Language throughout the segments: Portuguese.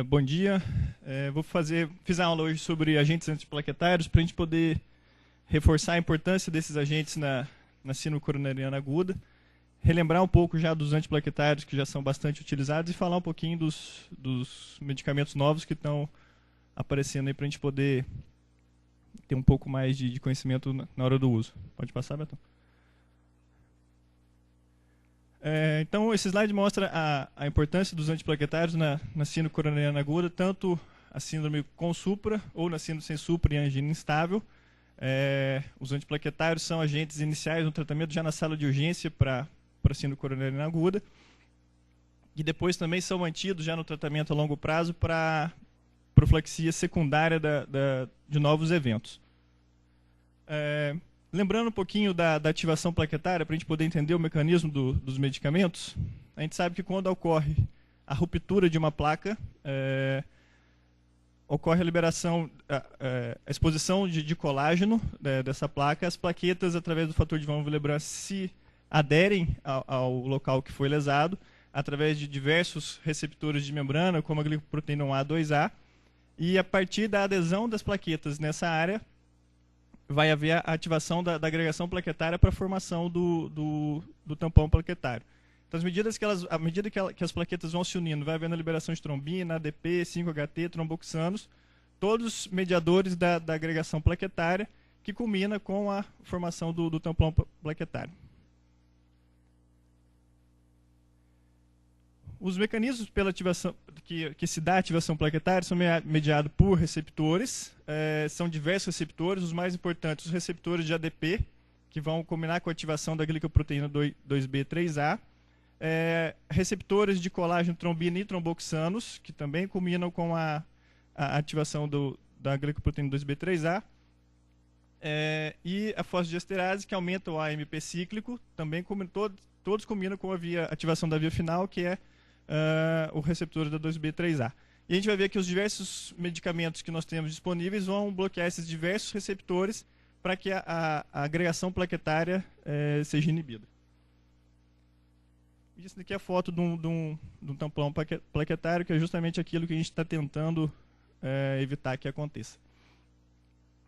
Bom dia. Fiz a aula hoje sobre agentes antiplaquetários para a gente poder reforçar a importância desses agentes na síndrome coronariana aguda, relembrar um pouco já dos antiplaquetários que já são bastante utilizados e falar um pouquinho dos medicamentos novos que estão aparecendo aí para a gente poder ter um pouco mais de conhecimento na hora do uso. Pode passar, Beto? Então, esse slide mostra a importância dos antiplaquetários na síndrome coronariana aguda, tanto a síndrome com supra ou na síndrome sem supra e angina instável. Os antiplaquetários são agentes iniciais no tratamento já na sala de urgência para a síndrome coronariana aguda, e depois também são mantidos já no tratamento a longo prazo para profilaxia secundária de novos eventos. Lembrando um pouquinho da ativação plaquetária, para a gente poder entender o mecanismo dos medicamentos, a gente sabe que quando ocorre a ruptura de uma placa, ocorre a liberação, a exposição de colágeno dessa placa. As plaquetas, através do fator de von Willebrand, se aderem ao local que foi lesado, através de diversos receptores de membrana, como a glicoproteína 1A, 2A, e a partir da adesão das plaquetas nessa área, vai haver a ativação da agregação plaquetária para a formação do tampão plaquetário. Então, à medida que as plaquetas vão se unindo, vai havendo a liberação de trombina, ADP, 5-HT, tromboxanos, todos mediadores da agregação plaquetária, que culmina com a formação do tampão plaquetário. Os mecanismos pela ativação, que se dá a ativação plaquetária são mediados por receptores. São diversos receptores, os mais importantes, os receptores de ADP, que vão combinar com a ativação da glicoproteína 2B3A. Receptores de colágeno, trombina e tromboxanos, que também culminam com a ativação da glicoproteína 2B3A. E a fosfodiesterase, que aumenta o AMP cíclico, também todos culminam com a ativação da via final, que é o receptor da 2B3A. E a gente vai ver que os diversos medicamentos que nós temos disponíveis vão bloquear esses diversos receptores para que a agregação plaquetária seja inibida. Isso daqui é a foto de um tampão plaquetário, que é justamente aquilo que a gente está tentando evitar que aconteça.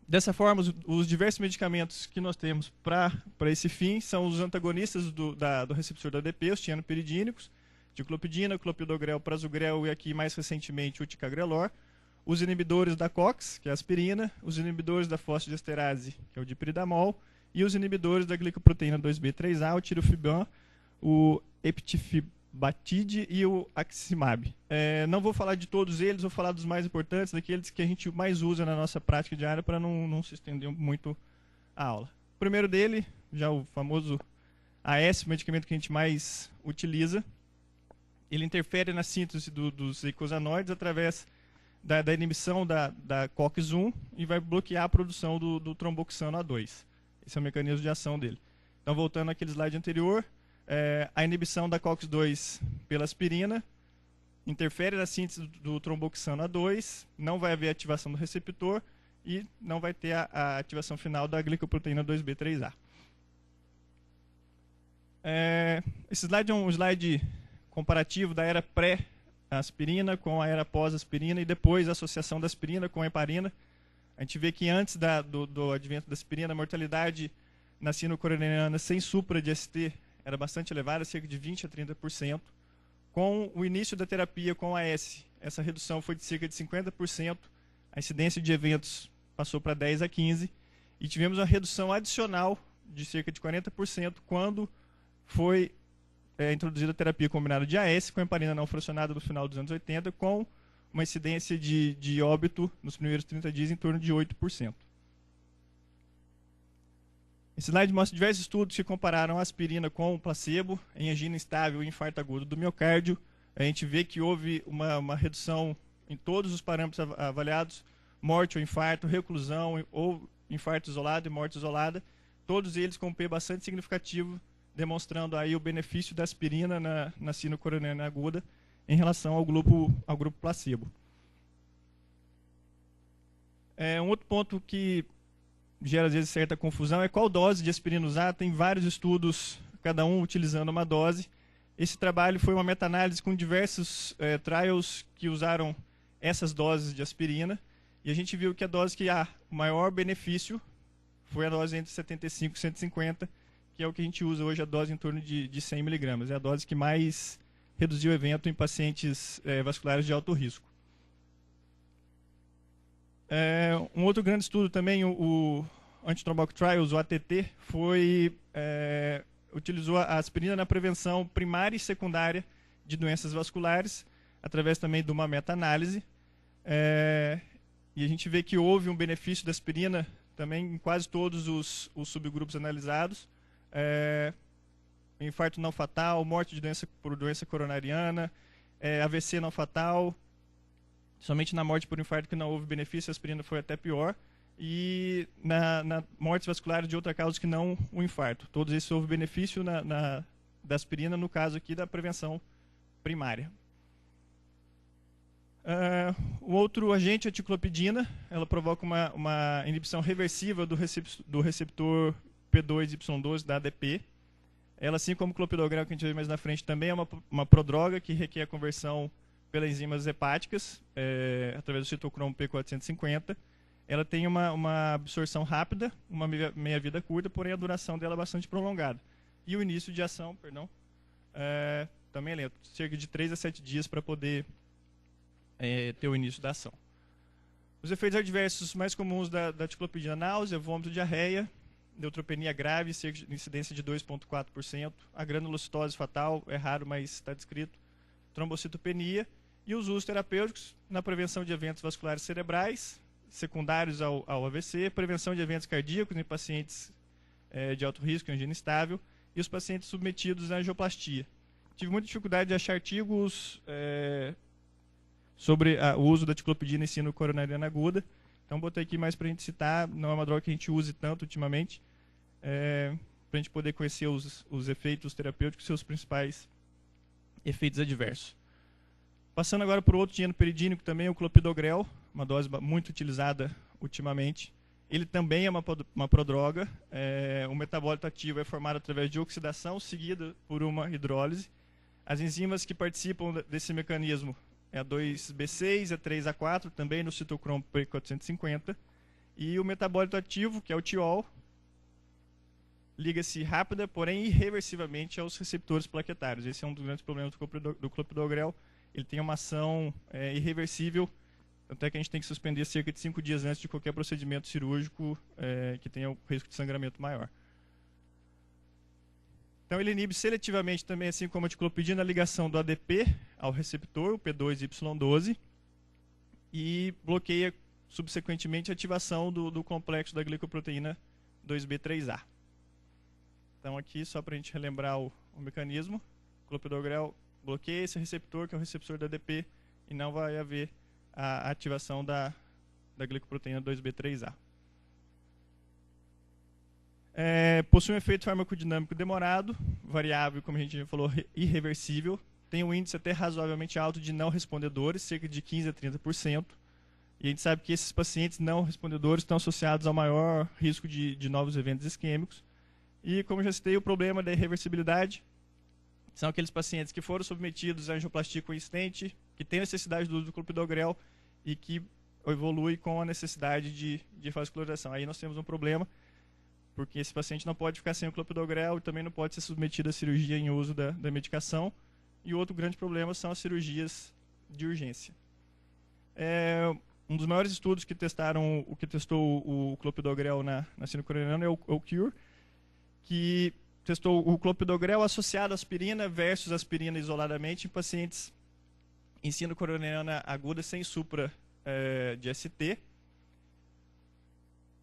Dessa forma, os diversos medicamentos que nós temos para esse fim são os antagonistas do receptor da ADP, os tianopiridínicos, diclopidina, clopidogrel, prasugrel e aqui mais recentemente o ticagrelor, os inibidores da COX, que é a aspirina, os inibidores da fosfodiesterase, que é o dipridamol, e os inibidores da glicoproteína 2B3A, o tirofiban, o eptifibatide e o aximab. Não vou falar de todos eles, vou falar dos mais importantes, daqueles que a gente mais usa na nossa prática diária para não se estender muito a aula. O primeiro dele, já o famoso AS, o medicamento que a gente mais utiliza. Ele interfere na síntese dos eicosanoides através da inibição da COX-1 e vai bloquear a produção do tromboxano A2. Esse é o mecanismo de ação dele. Então, voltando àquele slide anterior, a inibição da COX-2 pela aspirina interfere na síntese do tromboxano A2, não vai haver ativação do receptor e não vai ter a ativação final da glicoproteína 2B3A. Esse slide é um slide comparativo da era pré-aspirina com a era pós-aspirina e depois a associação da aspirina com a heparina. A gente vê que antes do advento da aspirina, a mortalidade na síndrome coronariana sem supra de ST era bastante elevada, cerca de 20% a 30%. Com o início da terapia com AS, essa redução foi de cerca de 50%, a incidência de eventos passou para 10% a 15%, e tivemos uma redução adicional de cerca de 40% quando foi introduzida a terapia combinada de AS com heparina não fracionada no final dos anos 80, com uma incidência de óbito nos primeiros 30 dias em torno de 8%. Esse slide mostra diversos estudos que compararam a aspirina com o placebo em angina instável e infarto agudo do miocárdio. A gente vê que houve uma redução em todos os parâmetros avaliados, morte ou infarto, reclusão ou infarto isolado e morte isolada, todos eles com um P bastante significativo, demonstrando aí o benefício da aspirina na síndrome coronariana aguda em relação ao grupo placebo. Um outro ponto que gera às vezes certa confusão é qual dose de aspirina usar. Tem vários estudos, cada um utilizando uma dose. Esse trabalho foi uma meta-análise com diversos trials que usaram essas doses de aspirina, e a gente viu que a dose que há o maior benefício foi a dose entre 75 e 150, que é o que a gente usa hoje, a dose em torno de 100 miligramas. É a dose que mais reduziu o evento em pacientes vasculares de alto risco. Um outro grande estudo também, o Anti-Thrombotic Trials, o ATT, utilizou a aspirina na prevenção primária e secundária de doenças vasculares, através também de uma meta-análise. E a gente vê que houve um benefício da aspirina também em quase todos os subgrupos analisados. Infarto não fatal, morte de por doença coronariana, AVC não fatal. Somente na morte por infarto que não houve benefício, a aspirina foi até pior. E na mortes vasculares de outra causa que não o infarto. Todos esses houve benefício da aspirina, no caso aqui da prevenção primária. O outro agente, a ticlopidina, ela provoca uma inibição reversível do receptor P2Y12 da ADP. Ela, assim como o clopidogrel, que a gente vai ver mais na frente, também é uma prodroga que requer a conversão pelas enzimas hepáticas, através do citocromo P450. Ela tem uma absorção rápida, uma meia-vida curta, porém a duração dela é bastante prolongada. E o início de ação, também é lento, cerca de 3 a 7 dias para poder ter o início da ação. Os efeitos adversos mais comuns da ticlopidina: náusea, vômito, diarreia, neutropenia grave, incidência de 2,4%, a granulocitose fatal, é raro, mas está descrito, trombocitopenia, e os usos terapêuticos na prevenção de eventos vasculares cerebrais, secundários ao AVC, prevenção de eventos cardíacos em pacientes de alto risco, angina instável, e os pacientes submetidos à angioplastia. Tive muita dificuldade de achar artigos sobre o uso da ticlopidina em síndrome coronariana aguda, então botei aqui mais para a gente citar, não é uma droga que a gente use tanto ultimamente, para a gente poder conhecer os efeitos terapêuticos e seus principais efeitos adversos. Passando agora para o outro tienoperidínico também, o clopidogrel, uma dose muito utilizada ultimamente. Ele também é uma prodroga. O metabólito ativo é formado através de oxidação, seguida por uma hidrólise. As enzimas que participam desse mecanismo é a 2B6, a 3A4, também no citocromo P450. E o metabólito ativo, que é o tiol, liga-se rápida, porém irreversivelmente aos receptores plaquetários. Esse é um dos grandes problemas do clopidogrel. Ele tem uma ação irreversível, até que a gente tem que suspender cerca de 5 dias antes de qualquer procedimento cirúrgico que tenha o risco de sangramento maior. Então ele inibe seletivamente também, assim como a ticlopidina, a ligação do ADP ao receptor, o P2Y12, e bloqueia subsequentemente a ativação do complexo da glicoproteína 2B3A. Então aqui, só para a gente relembrar o mecanismo, o clopidogrel bloqueia esse receptor, que é o receptor da ADP, e não vai haver a ativação da glicoproteína 2B3A. Possui um efeito farmacodinâmico demorado, variável, como a gente já falou, irreversível. Tem um índice até razoavelmente alto de não respondedores, cerca de 15 a 30%. E a gente sabe que esses pacientes não respondedores estão associados ao maior risco de novos eventos isquêmicos. E, como já citei, o problema da irreversibilidade são aqueles pacientes que foram submetidos à angioplastia com stent, que têm necessidade do uso do clopidogrel e que evolui com a necessidade de vascularização. Aí nós temos um problema, porque esse paciente não pode ficar sem o clopidogrel e também não pode ser submetido à cirurgia em uso da medicação. E outro grande problema são as cirurgias de urgência. Um dos maiores estudos que testou o clopidogrel na síndrome coronariana é o CURE, que testou o clopidogrel associado à aspirina versus aspirina isoladamente em pacientes em síndrome coronariana aguda sem supra de ST.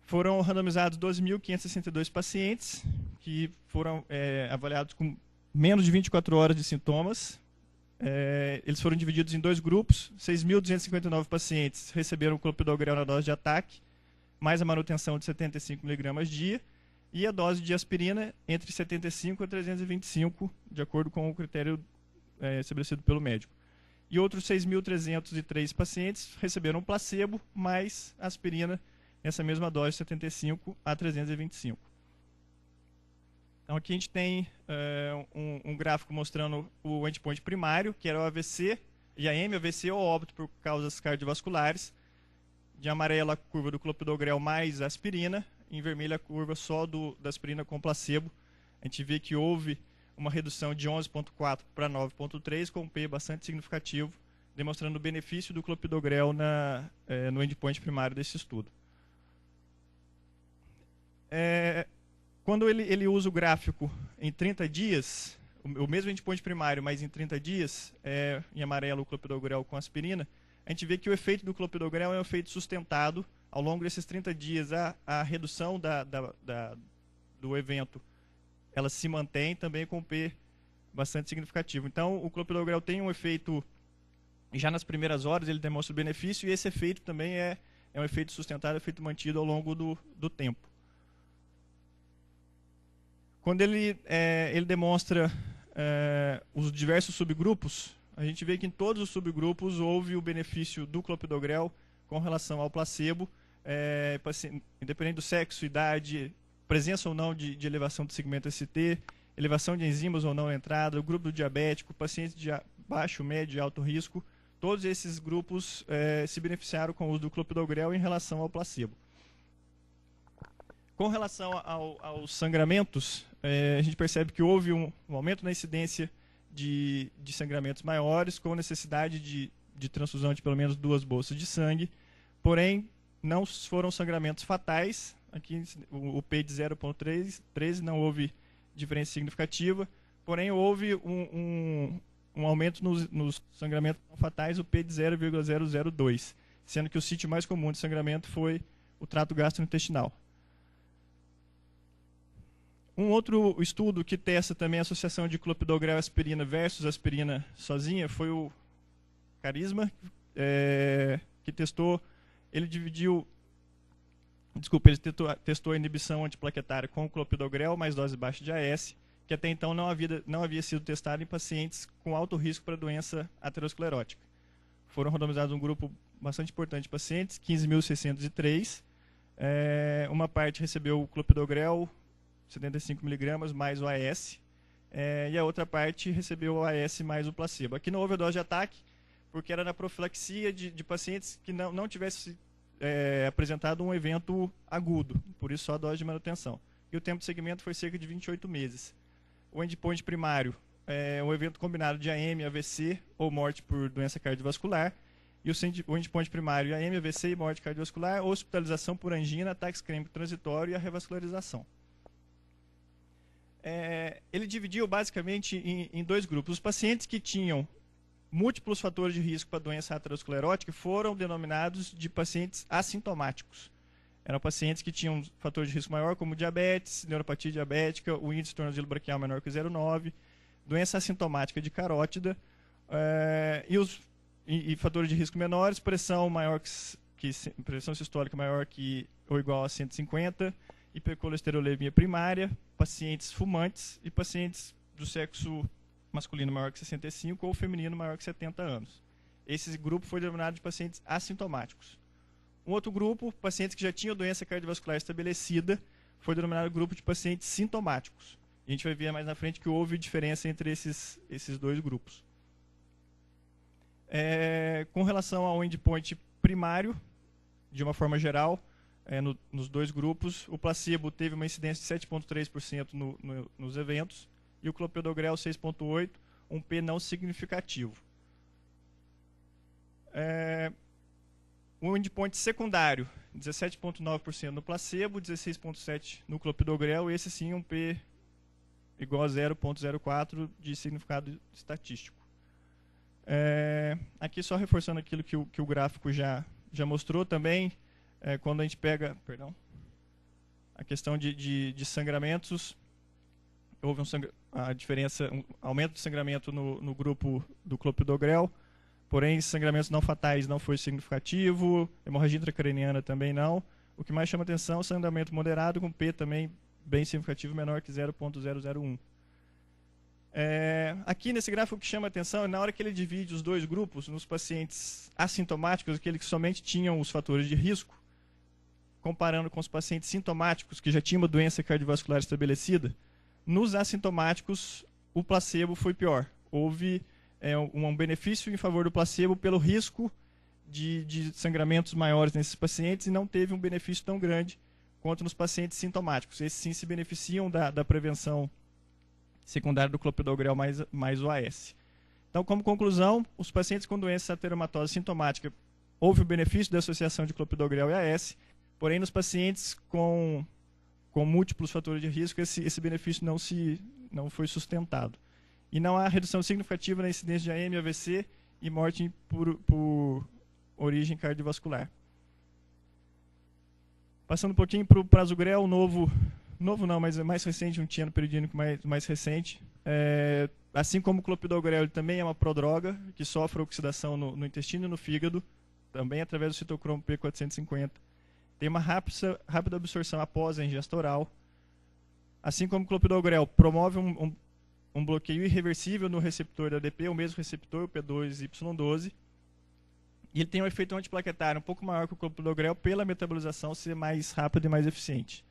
Foram randomizados 12.562 pacientes que foram avaliados com menos de 24 horas de sintomas. Eles foram divididos em 2 grupos. 6.259 pacientes receberam clopidogrel na dose de ataque, mais a manutenção de 75 mg dia, e a dose de aspirina entre 75 a 325, de acordo com o critério estabelecido pelo médico. E outros 6.303 pacientes receberam placebo mais aspirina nessa mesma dose de 75 a 325. Então aqui a gente tem um gráfico mostrando o endpoint primário, que era o AVC, IAM, AVC ou óbito por causas cardiovasculares. De amarelo, a curva do clopidogrel mais aspirina. Em vermelho, a curva só da aspirina com placebo. A gente vê que houve uma redução de 11,4 para 9,3, com um P bastante significativo, demonstrando o benefício do clopidogrel no endpoint primário desse estudo. Quando ele usa o gráfico em 30 dias, o mesmo endpoint primário, mas em 30 dias, em amarelo o clopidogrel com aspirina, a gente vê que o efeito do clopidogrel é um efeito sustentado. Ao longo desses 30 dias, a redução do evento ela se mantém também com P bastante significativo. Então, o clopidogrel tem um efeito, já nas primeiras horas ele demonstra o benefício, e esse efeito também é um efeito sustentado, um efeito mantido ao longo do tempo. Quando ele demonstra os diversos subgrupos, a gente vê que em todos os subgrupos houve o benefício do clopidogrel com relação ao placebo, independente do sexo, idade, presença ou não de elevação do segmento ST, elevação de enzimas ou não na entrada, o grupo do diabético, pacientes de baixo, médio e alto risco, todos esses grupos se beneficiaram com o uso do clopidogrel em relação ao placebo. Com relação aos sangramentos, a gente percebe que houve um aumento na incidência de sangramentos maiores, com necessidade de transfusão de pelo menos 2 bolsas de sangue, porém não foram sangramentos fatais. Aqui o P de 0,13 não houve diferença significativa, porém houve um aumento nos sangramentos não fatais, o P de 0,002, sendo que o sítio mais comum de sangramento foi o trato gastrointestinal. Um outro estudo que testa também a associação de clopidogrel aspirina versus aspirina sozinha foi o Carisma, que testou, ele testou a inibição antiplaquetária com clopidogrel mais dose baixa de AS, que até então não havia sido testado em pacientes com alto risco para doença aterosclerótica. Foram randomizados um grupo bastante importante de pacientes, 15.603. Uma parte recebeu o clopidogrel, 75 mg, mais o AS, e a outra parte recebeu o AS mais o placebo. Aqui não houve a dose de ataque, porque era na profilaxia de pacientes que não tivessem apresentado um evento agudo, por isso só a dose de manutenção. E o tempo de segmento foi cerca de 28 meses. O endpoint primário é um evento combinado de AM, AVC ou morte por doença cardiovascular, e o endpoint primário AM, AVC e morte cardiovascular, hospitalização por angina, ataque isquêmico transitório e a revascularização. Ele dividiu basicamente em 2 grupos. Os pacientes que tinham múltiplos fatores de risco para doença aterosclerótica foram denominados de pacientes assintomáticos. Eram pacientes que tinham fator de risco maior, como diabetes, neuropatia diabética, o índice de tornozelo braquial menor que 0,9, doença assintomática de carótida, e fatores de risco menores, pressão sistólica maior que ou igual a 150, hipercolesterolemia primária, pacientes fumantes e pacientes do sexo masculino maior que 65 ou feminino maior que 70 anos. Esse grupo foi denominado de pacientes assintomáticos. Um outro grupo, pacientes que já tinham doença cardiovascular estabelecida, foi denominado grupo de pacientes sintomáticos. A gente vai ver mais na frente que houve diferença entre esses 2 grupos. Com relação ao endpoint primário, de uma forma geral, nos 2 grupos, o placebo teve uma incidência de 7,3% nos eventos, e o clopidogrel 6,8%, um P não significativo. O endpoint secundário, 17,9% no placebo, 16,7% no clopidogrel, esse sim um P igual a 0,04 de significado estatístico. Aqui só reforçando aquilo que o gráfico já mostrou também, quando a gente pega a questão de sangramentos, houve um aumento de sangramento no grupo do clopidogrel, porém sangramentos não fatais não foi significativo, hemorragia intracraniana também não. O que mais chama atenção é o sangramento moderado, com P também bem significativo, menor que 0,001. Aqui nesse gráfico o que chama atenção é na hora que ele divide os 2 grupos, nos pacientes assintomáticos, aqueles que somente tinham os fatores de risco, comparando com os pacientes sintomáticos, que já tinham uma doença cardiovascular estabelecida, nos assintomáticos o placebo foi pior. Houve um benefício em favor do placebo pelo risco de sangramentos maiores nesses pacientes e não teve um benefício tão grande quanto nos pacientes sintomáticos. Esses sim se beneficiam da prevenção secundária do clopidogrel mais o AS. Então, como conclusão, os pacientes com doença ateromatosa sintomática, houve o benefício da associação de clopidogrel e AS, porém nos pacientes com múltiplos fatores de risco, esse benefício não foi sustentado. E não há redução significativa na incidência de AM, AVC e morte por origem cardiovascular. Passando um pouquinho para o prasugrel, novo não, mas é mais recente, um tiano peridínico mais recente. Assim como o clopidogrel, ele também é uma prodroga que sofre oxidação no intestino e no fígado, também através do citocromo P450. Tem uma rápida absorção após a ingesta oral. Assim como o clopidogrel promove um bloqueio irreversível no receptor da ADP, o mesmo receptor, o P2Y12. E ele tem um efeito antiplaquetário um pouco maior que o clopidogrel pela metabolização ser mais rápida e mais eficiente.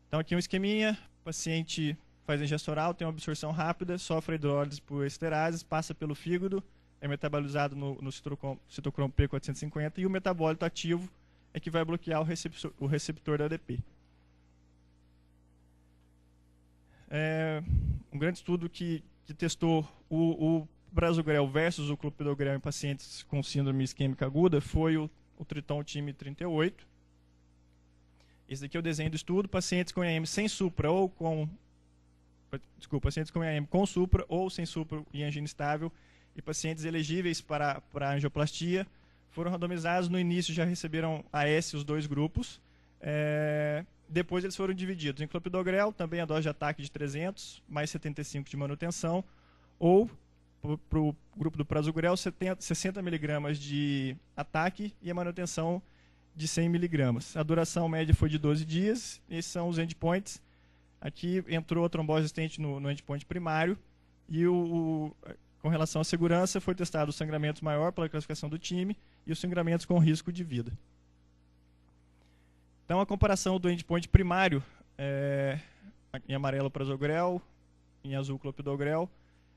Então aqui um esqueminha, o paciente faz a ingesta oral, tem uma absorção rápida, sofre hidrólise por esterases, passa pelo fígado, é metabolizado no citocromo P450 e o metabólito ativo é que vai bloquear o receptor da ADP. Um grande estudo que testou o prasugrel versus o clopidogrel em pacientes com síndrome isquêmica aguda foi o Triton Time 38. Esse aqui é o desenho do estudo. Pacientes com IAM sem supra ou com... Desculpa, pacientes com IAM com supra ou sem supra e angina estável e pacientes elegíveis para angioplastia foram randomizados. No início já receberam AS os dois grupos. Depois eles foram divididos em clopidogrel, também a dose de ataque de 300, mais 75 de manutenção, ou para o grupo do prasugrel, 60 mg de ataque e a manutenção de 100 mg. A duração média foi de 12 dias, esses são os endpoints. Aqui entrou a trombose existente no endpoint primário e com relação à segurança foi testado o sangramento maior pela classificação do time e os sangramentos com risco de vida. Então, a comparação do endpoint primário, em amarelo prasugrel, em azul clopidogrel,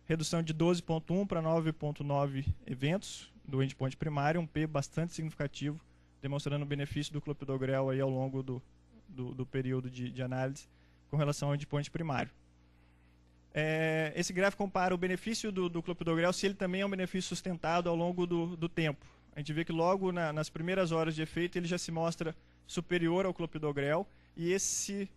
redução de 12,1 para 9,9 eventos do endpoint primário, um P bastante significativo, demonstrando o benefício do clopidogrel aí ao longo do período de análise com relação ao endpoint primário. Esse gráfico compara o benefício do clopidogrel se ele também é um benefício sustentado ao longo do tempo. A gente vê que logo nas primeiras horas de efeito ele já se mostra superior ao clopidogrel e esse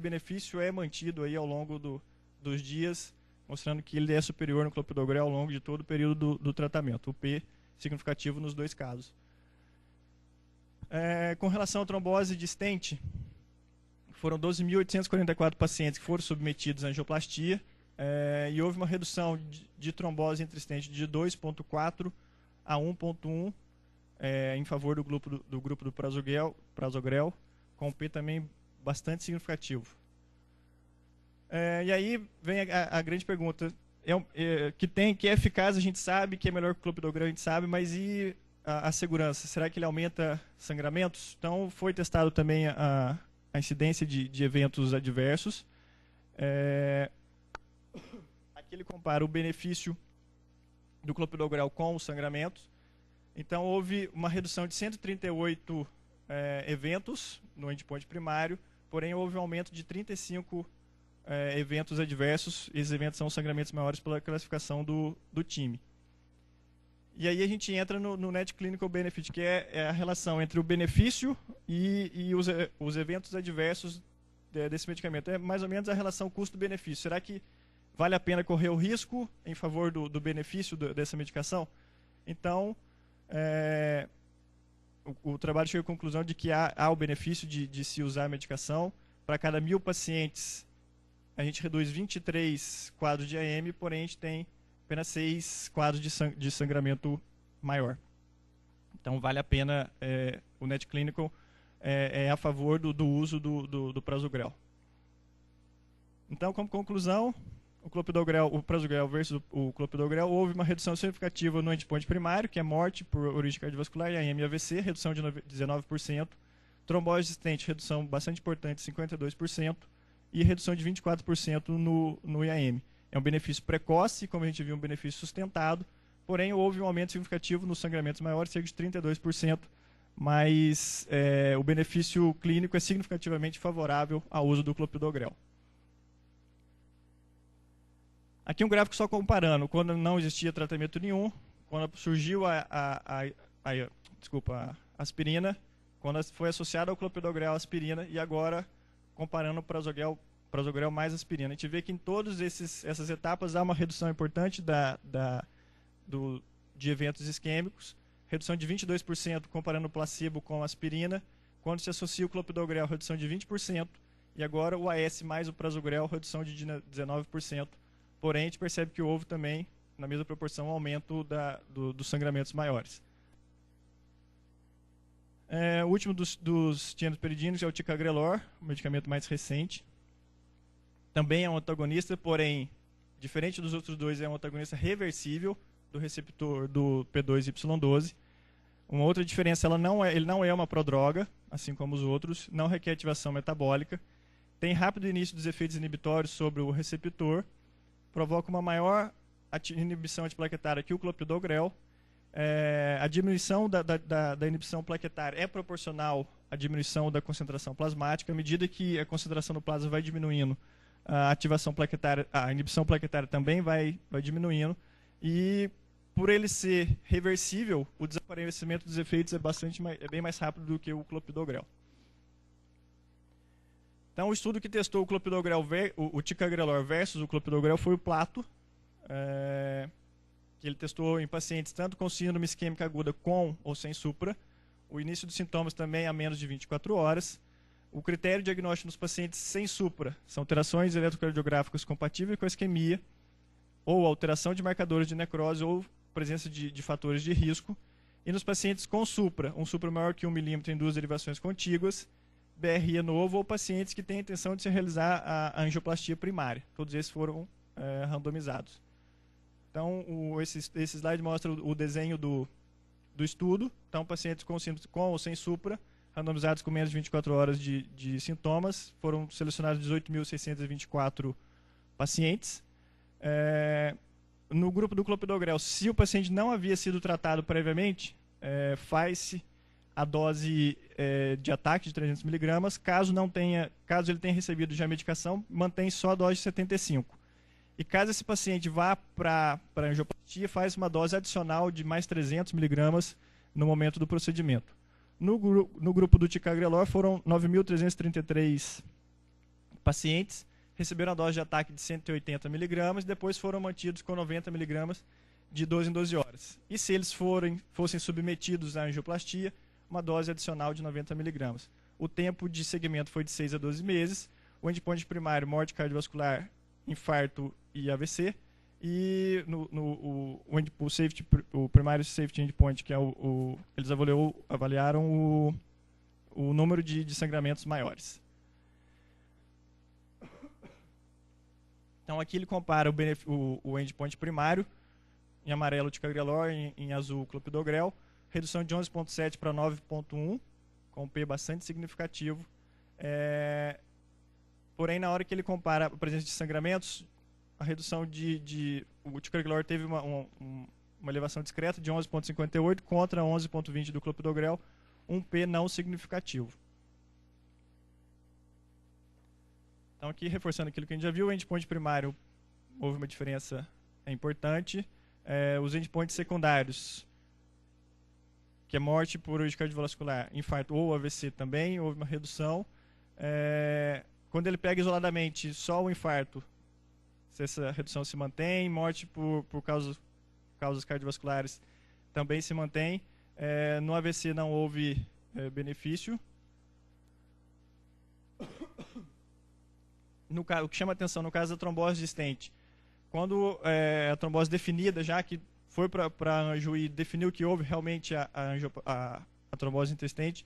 benefício é mantido aí ao longo dos dias, mostrando que ele é superior no clopidogrel ao longo de todo o período do tratamento. O P significativo nos dois casos. Com relação à trombose de stent, foram 12.844 pacientes que foram submetidos à angioplastia e houve uma redução de trombose entre stent de 2,4 a 1,1 em favor do grupo do prasugrel, com o P também bastante significativo. E aí vem a grande pergunta, que é eficaz a gente sabe, que é melhor que o clopidogrel a gente sabe, mas e a segurança? Será que ele aumenta sangramentos? Então foi testado também a incidência de eventos adversos. Aqui ele compara o benefício do clopidogrel com os sangramentos. Então houve uma redução de 138 eventos no endpoint primário, porém houve um aumento de 35 eventos adversos. Esses eventos são sangramentos maiores pela classificação do time. E aí a gente entra no Net Clinical Benefit, que é a relação entre o benefício e os eventos adversos desse medicamento. É mais ou menos a relação custo-benefício. Será que vale a pena correr o risco em favor do benefício dessa medicação? Então, o trabalho chega à conclusão de que há o benefício de se usar a medicação. Para cada 1.000 pacientes, a gente reduz 23 quadros de AM, porém a gente tem apenas 6 quadros de sangramento maior. Então vale a pena, o Net Clinical é a favor do uso do prasugrel. Então, como conclusão, o prasugrel versus o clopidogrel, houve uma redução significativa no endpoint primário, que é morte por origem cardiovascular, e AM e AVC, redução de 19%, trombose existente, redução bastante importante, 52%, e redução de 24% no IAM. É um benefício precoce, como a gente viu, um benefício sustentado, porém houve um aumento significativo nos sangramentos maiores, cerca de 32%, mas o benefício clínico é significativamente favorável ao uso do clopidogrel. Aqui um gráfico só comparando, quando não existia tratamento nenhum, quando surgiu a aspirina, quando foi associada ao clopidogrel a aspirina, e agora comparando o prasugrel mais aspirina. A gente vê que em todas essas etapas há uma redução importante de eventos isquêmicos, redução de 22% comparando o placebo com a aspirina. Quando se associa o clopidogrel, redução de 20%, e agora o AS mais o prasugrel, redução de 19%. Porém, a gente percebe que houve também, na mesma proporção, um aumento dos sangramentos maiores. O último dos tianosperidinos é o ticagrelor, o medicamento mais recente. Também é um antagonista, porém, diferente dos outros dois, é um antagonista reversível do receptor do P2Y12. Uma outra diferença, ele não é uma prodroga, assim como os outros, não requer ativação metabólica, tem rápido início dos efeitos inibitórios sobre o receptor, provoca uma maior inibição antiplaquetária que o clopidogrel. A diminuição da inibição plaquetária é proporcional à diminuição da concentração plasmática. À medida que a concentração no plasma vai diminuindo, a ativação plaquetária, a inibição plaquetária também vai diminuindo. E por ele ser reversível, o desaparecimento dos efeitos é bem mais rápido do que o clopidogrel. Então, o estudo que testou o clopidogrel, o ticagrelor versus o clopidogrel foi o Plato, que ele testou em pacientes tanto com síndrome isquêmica aguda com ou sem supra. O início dos sintomas também a menos de 24 horas. O critério diagnóstico nos pacientes sem supra são alterações eletrocardiográficas compatíveis com a isquemia, ou alteração de marcadores de necrose, ou presença de fatores de risco. E nos pacientes com supra, um supra maior que 1 milímetro em duas derivações contíguas, BRE novo, ou pacientes que têm a intenção de se realizar a angioplastia primária. Todos esses foram randomizados. Então, esse slide mostra o desenho do estudo. Então, pacientes com ou sem supra, randomizados com menos de 24 horas de sintomas, foram selecionados 18.624 pacientes. No grupo do clopidogrel, se o paciente não havia sido tratado previamente, faz-se a dose de ataque de 300 mg. Caso ele tenha recebido já a medicação, mantém só a dose de 75. E caso esse paciente vá para a angioplastia, faz uma dose adicional de mais 300 mg no momento do procedimento. No grupo do ticagrelor foram 9.333 pacientes, receberam a dose de ataque de 180 mg, depois foram mantidos com 90 mg de 12 em 12 horas. E se eles fossem submetidos à angioplastia, uma dose adicional de 90 mg. O tempo de segmento foi de 6 a 12 meses. O endpoint primário, morte cardiovascular, infarto e AVC. E o primário safety endpoint, que é eles avaliaram o número de sangramentos maiores. Então aqui ele compara o endpoint primário, em amarelo o ticagrelor, em azul o clopidogrel, redução de 11,7 para 9,1, com um P bastante significativo. Porém, na hora que ele compara a presença de sangramentos, a redução o ticagrelor teve uma elevação discreta de 11,58 contra 11,20 do clopidogrel, um P não significativo. Então, aqui, reforçando aquilo que a gente já viu, o endpoint primário houve uma diferença importante. Os endpoints secundários, que é morte por urgência cardiovascular, infarto ou AVC também, houve uma redução. Quando ele pega isoladamente só o infarto, se essa redução se mantém, morte por causas cardiovasculares também se mantém. No AVC não houve benefício. O que chama atenção no caso da trombose de stent, quando a trombose definida, já que foi para a Anjo e definiu que houve realmente a trombose interstent,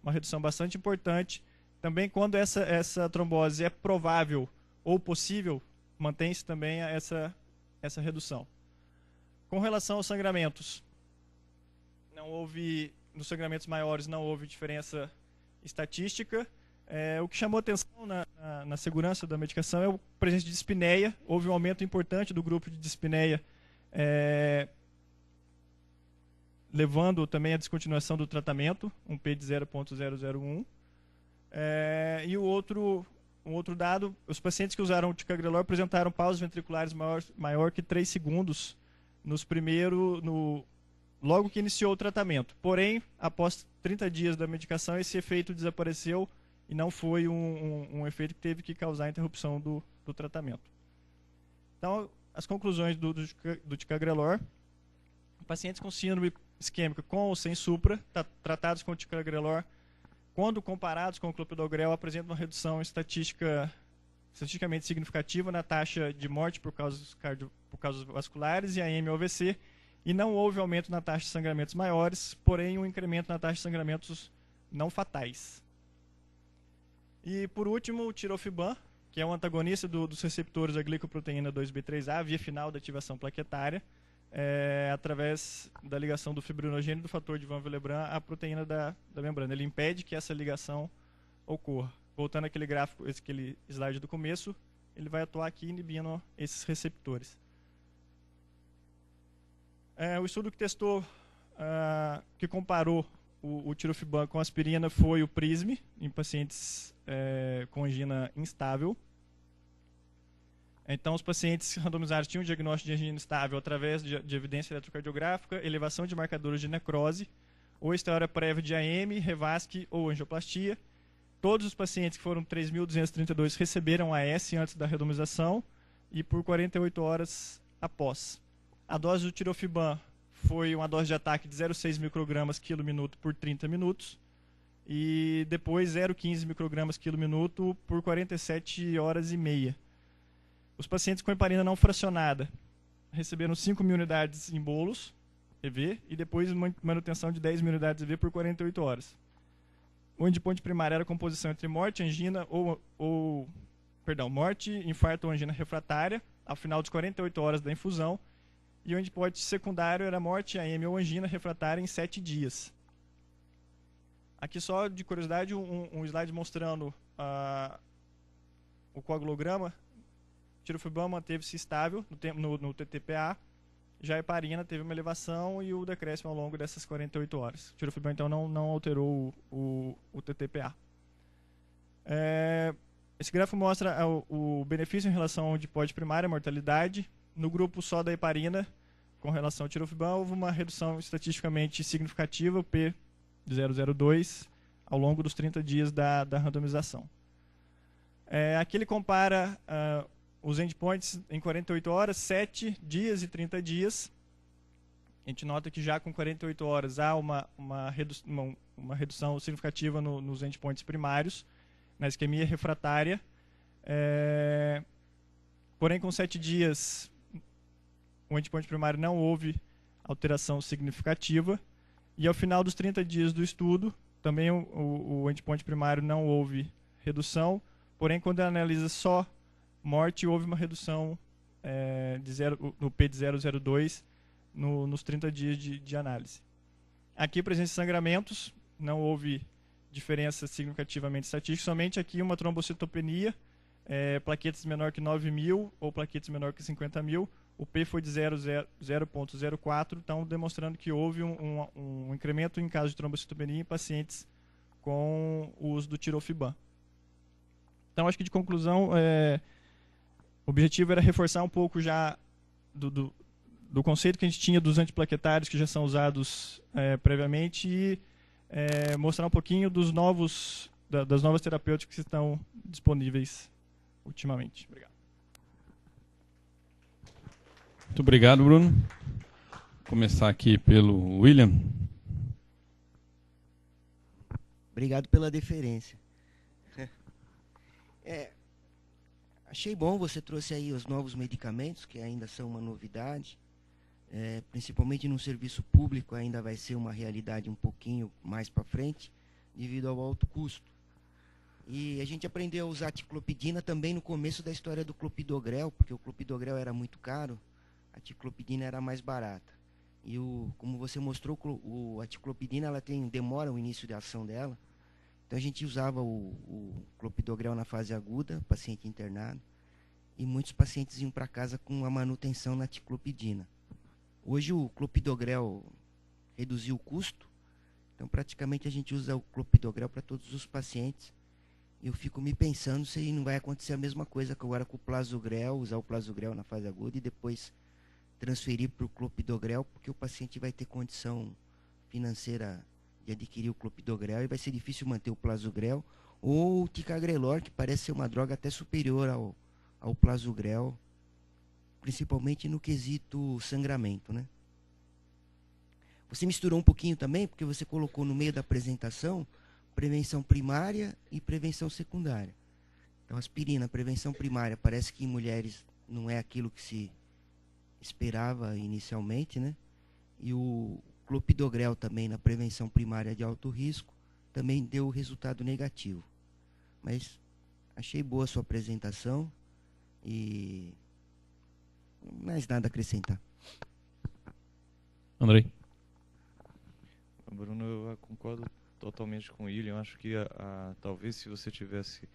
uma redução bastante importante. Também quando essa trombose é provável ou possível, mantém-se também essa redução. Com relação aos sangramentos, nos sangramentos maiores não houve diferença estatística. O que chamou atenção na segurança da medicação é a presença de dispneia. Houve um aumento importante do grupo de dispneia, levando também à descontinuação do tratamento, um P de 0,001. E um outro dado, os pacientes que usaram o ticagrelor apresentaram pausas ventriculares maior que 3 segundos logo que iniciou o tratamento. Porém, após 30 dias da medicação, esse efeito desapareceu e não foi um efeito que teve que causar a interrupção do tratamento. Então, as conclusões do ticagrelor: pacientes com síndrome isquêmica com ou sem supra, tratados com o ticagrelor, quando comparados com o clopidogrel, apresentam uma redução estatisticamente significativa na taxa de morte por causas vasculares e AM ou AVC, e não houve aumento na taxa de sangramentos maiores, porém um incremento na taxa de sangramentos não fatais. E, por último, o tirofiban, que é um antagonista dos receptores da glicoproteína 2B3A, via final da ativação plaquetária, através da ligação do fibrinogênio do fator de Van Willebrand à proteína da membrana. Ele impede que essa ligação ocorra. Voltando àquele gráfico, aquele slide do começo, ele vai atuar aqui inibindo esses receptores. O estudo que testou, que comparou o tirofiban com aspirina foi o PRISM, em pacientes com angina instável. Então, os pacientes randomizados tinham um diagnóstico de angina instável através de evidência eletrocardiográfica, elevação de marcadores de necrose, ou história prévia de AM, revasc ou angioplastia. Todos os pacientes, que foram 3.232, receberam AS antes da randomização e por 48 horas após. A dose do tirofiban foi uma dose de ataque de 0,6 microgramas quilo minuto por 30 minutos e depois 0,15 microgramas quilo minuto por 47 horas e meia. Os pacientes com heparina não fracionada receberam 5.000 unidades em bolos EV e depois manutenção de 10.000 unidades EV por 48 horas. O endpoint primário era a composição entre morte, angina morte, infarto ou angina refratária ao final das 48 horas da infusão, e o endpoint secundário era morte, AM ou angina refratária em 7 dias. Aqui, só de curiosidade, um slide mostrando o coagulograma. O tirofiban manteve-se estável no TTPA, já a heparina teve uma elevação e o decréscimo ao longo dessas 48 horas. O tirofiban, então, não alterou o TTPA. Esse gráfico mostra o benefício em relação ao endpoint primário, a mortalidade. No grupo só da heparina, com relação ao tirofiban, houve uma redução estatisticamente significativa, P de 0,02, ao longo dos 30 dias da randomização. Aqui ele compara os endpoints em 48 horas, 7 dias e 30 dias. A gente nota que já com 48 horas há uma redução significativa nos endpoints primários, na isquemia refratária. Porém, com 7 dias, o endpoint primário não houve alteração significativa. E ao final dos 30 dias do estudo, também o endpoint primário não houve redução. Porém, quando analisa só morte, houve uma redução no P de 0,02 nos 30 dias de análise. Aqui, presença de sangramentos, não houve diferença significativamente estatística, somente aqui uma trombocitopenia, plaquetas menor que 9.000 ou plaquetas menor que 50.000. O P foi de 0,04, então demonstrando que houve um incremento em caso de trombocitopenia em pacientes com o uso do tirofiban. Então, acho que de conclusão, o objetivo era reforçar um pouco já do conceito que a gente tinha dos antiplaquetários que já são usados previamente e mostrar um pouquinho das novas terapêuticas que estão disponíveis ultimamente. Obrigado. Muito obrigado, Bruno. Vou começar aqui pelo William. Obrigado pela deferência. Achei bom, você trouxe aí os novos medicamentos, que ainda são uma novidade. Principalmente no serviço público, ainda vai ser uma realidade um pouquinho mais para frente, devido ao alto custo. E a gente aprendeu a usar a ticlopidina também no começo da história do clopidogrel, porque o clopidogrel era muito caro, a ticlopidina era mais barata. E como você mostrou, a ticlopidina demora o início de ação dela. Então a gente usava o clopidogrel na fase aguda, paciente internado, e muitos pacientes iam para casa com a manutenção na ticlopidina. Hoje o clopidogrel reduziu o custo, então praticamente a gente usa o clopidogrel para todos os pacientes. E eu fico me pensando se não vai acontecer a mesma coisa que agora com o plasogrel, usar o plasogrel na fase aguda e depois transferir para o clopidogrel, porque o paciente vai ter condição financeira de adquirir o clopidogrel e vai ser difícil manter o plasogrel, ou o ticagrelor, que parece ser uma droga até superior ao plasogrel, principalmente no quesito sangramento, né? Você misturou um pouquinho também, porque você colocou no meio da apresentação prevenção primária e prevenção secundária. Então, aspirina, prevenção primária, parece que em mulheres não é aquilo que se esperava inicialmente, né? E o clopidogrel também na prevenção primária de alto risco também deu resultado negativo. Mas achei boa a sua apresentação e mais nada a acrescentar. Andrei. Bruno, eu concordo totalmente com o William. Eu acho que talvez se você tivesse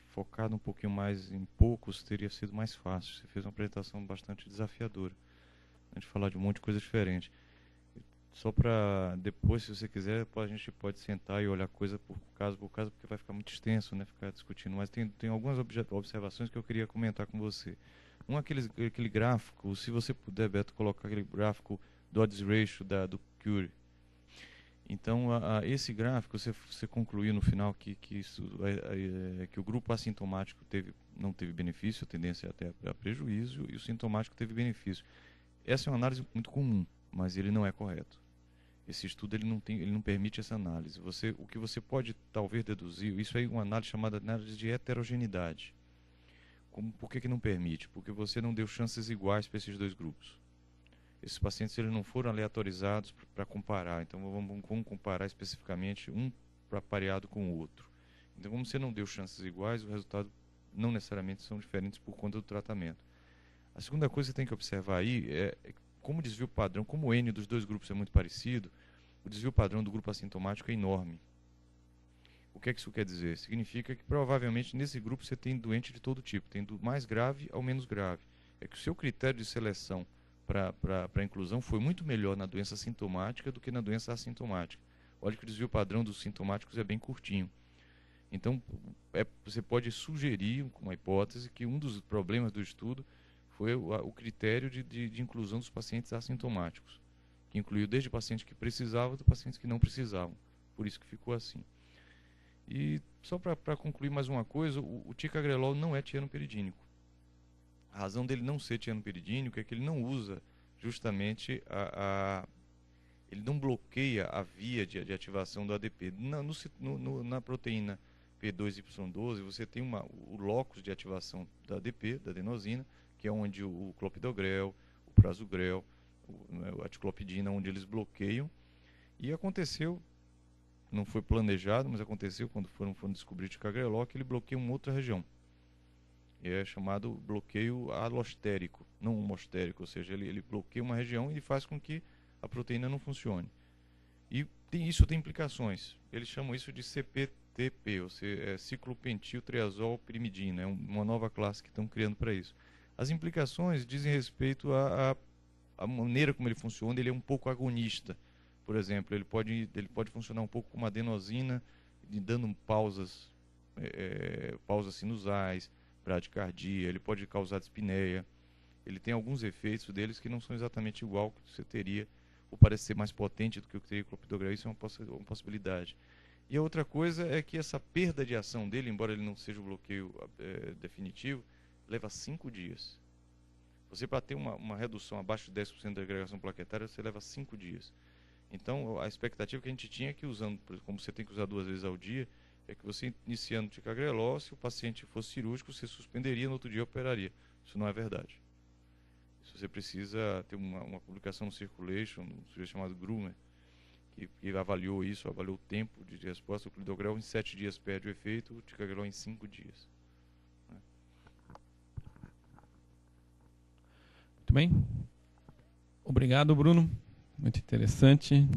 focado um pouquinho mais em poucos, teria sido mais fácil. Você fez uma apresentação bastante desafiadora, a gente falar de um monte de coisa diferente. Só para depois, se você quiser, a gente pode sentar e olhar coisa por caso, porque vai ficar muito extenso, né, ficar discutindo. Mas tem algumas observações que eu queria comentar com você. Aquele gráfico, se você puder, Beto, colocar aquele gráfico do odds ratio do Curie. Então, esse gráfico, você concluiu no final que o grupo assintomático não teve benefício, a tendência até a prejuízo, e o sintomático teve benefício. Essa é uma análise muito comum, mas ele não é correto. Esse estudo ele não permite essa análise. O que você pode talvez deduzir, isso aí é uma análise chamada análise de heterogeneidade. Por que não permite? Porque você não deu chances iguais para esses dois grupos. Esses pacientes eles não foram aleatorizados para comparar. Então vamos comparar especificamente um pareado com o outro. Então, como você não deu chances iguais, o resultado não necessariamente são diferentes por conta do tratamento. A segunda coisa que você tem que observar aí é como o desvio padrão, como o N dos dois grupos é muito parecido, o desvio padrão do grupo assintomático é enorme. O que é que isso quer dizer? Significa que provavelmente nesse grupo você tem doente de todo tipo, tem do mais grave ao menos grave. É que o seu critério de seleção para a inclusão foi muito melhor na doença sintomática do que na doença assintomática. Olha que o desvio padrão dos sintomáticos é bem curtinho. Então, você pode sugerir, com uma hipótese, que um dos problemas do estudo foi o critério de inclusão dos pacientes assintomáticos, que incluiu desde pacientes que precisavam até pacientes que não precisavam. Por isso que ficou assim. E só para concluir mais uma coisa, o ticagrelol não é tianoperidínico. A razão dele não ser tianoperidínico é que ele não usa justamente ele não bloqueia a via de ativação do ADP. Na proteína P2Y12 você tem o locus de ativação da ADP, da adenosina, que é onde o clopidogrel, o prasugrel, a ticlopidina, onde eles bloqueiam. E aconteceu, não foi planejado, mas aconteceu quando foram descobrir o ticagrelol, que ele bloqueia uma outra região. É chamado bloqueio alostérico, não homostérico, ou seja, ele bloqueia uma região e faz com que a proteína não funcione. E isso tem implicações. Eles chamam isso de CPTP, ou seja, ciclopentiltriazolpirimidina, é uma nova classe que estão criando para isso. As implicações dizem respeito à maneira como ele funciona. Ele é um pouco agonista. Por exemplo, ele pode funcionar um pouco como adenosina, dando pausas sinusais, bradicardia, ele pode causar dispneia. Ele tem alguns efeitos deles que não são exatamente igual que você teria, ou parece ser mais potente do que o que teria o clopidogrel. Isso é uma possibilidade. E a outra coisa é que essa perda de ação dele, embora ele não seja o bloqueio definitivo, leva 5 dias. Você, para ter uma redução abaixo de 10% da agregação plaquetária, você leva 5 dias. Então, a expectativa que a gente tinha é que, como você tem que usar 2 vezes ao dia, é que você, iniciando o ticagrelol, se o paciente fosse cirúrgico, você suspenderia, no outro dia operaria. Isso não é verdade. Isso você precisa ter uma publicação no Circulation, um sujeito chamado Grumer, que avaliou isso, avaliou o tempo de resposta. O clopidogrel em 7 dias perde o efeito, o ticagrelol em 5 dias. Muito bem. Obrigado, Bruno. Muito interessante.